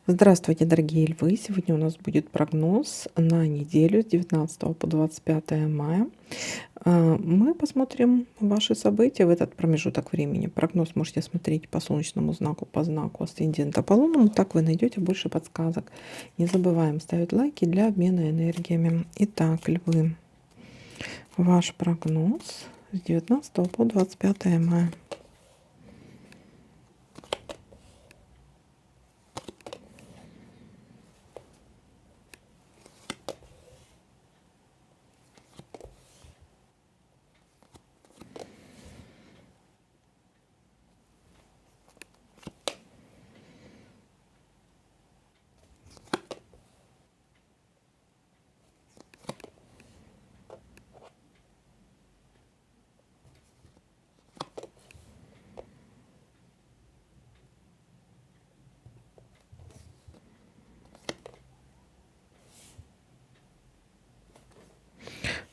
Здравствуйте, дорогие львы! Сегодня у нас будет прогноз на неделю с 19 по 25 мая. Мы посмотрим ваши события в этот промежуток времени. Прогноз можете смотреть по солнечному знаку, по знаку асцендента, по лунному. Так вы найдете больше подсказок. Не забываем ставить лайки для обмена энергиями. Итак, львы, ваш прогноз с 19 по 25 мая.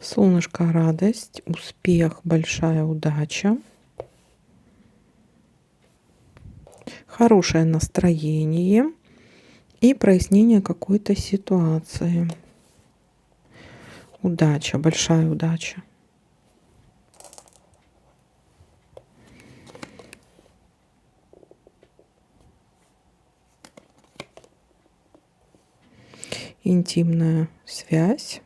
Солнышко, радость, успех, большая удача, хорошее настроение и прояснение какой-то ситуации. Удача, большая удача. Интимная связь.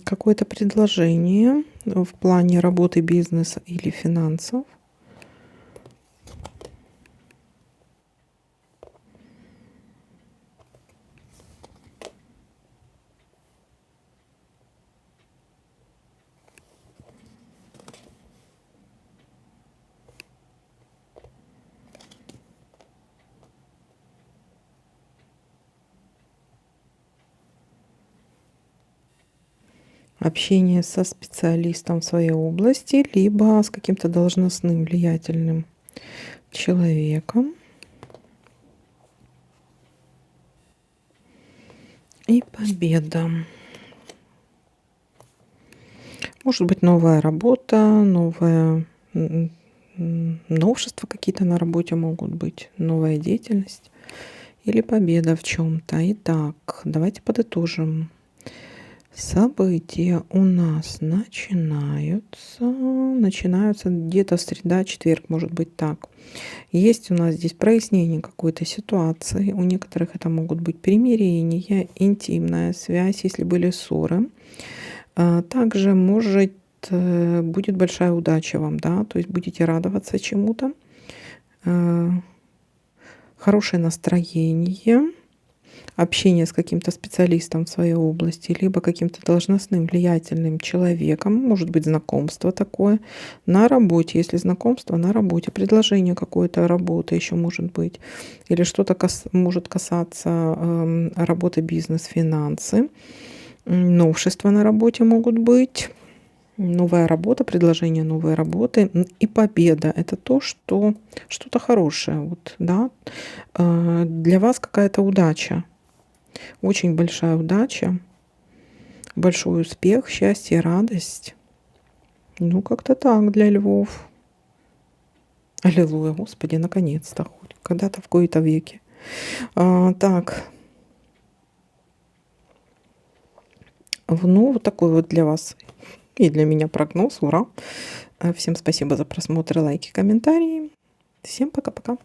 Какое-то предложение в плане работы, бизнеса или финансов. Общение со специалистом в своей области, либо с каким-то должностным влиятельным человеком. И победа. Может быть, новая работа, новое новшества какие-то на работе могут быть, новая деятельность или победа в чем-то. Итак, давайте подытожим. События у нас начинаются где-то среда, четверг, может быть так. Есть у нас здесь прояснение какой-то ситуации. У некоторых это могут быть примирения, интимная связь, если были ссоры. Также будет большая удача вам, да, то есть будете радоваться чему-то. Хорошее настроение. Общение с каким-то специалистом в своей области, либо каким-то должностным влиятельным человеком, может быть, знакомство такое на работе, если знакомство на работе, предложение какой-то работы еще может быть, или что-то может касаться работы, бизнес, финансы, новшества на работе могут быть, новая работа, предложение новой работы и победа. Это то, что что-то хорошее, вот, да, для вас какая-то удача. Очень большая удача, большой успех, счастье, радость. Ну, как-то так для львов. Аллилуйя, Господи, наконец-то хоть. Когда-то в кои-то веки. Так. Ну, вот такой вот для вас и для меня прогноз. Ура! Всем спасибо за просмотр, лайки, комментарии. Всем пока-пока.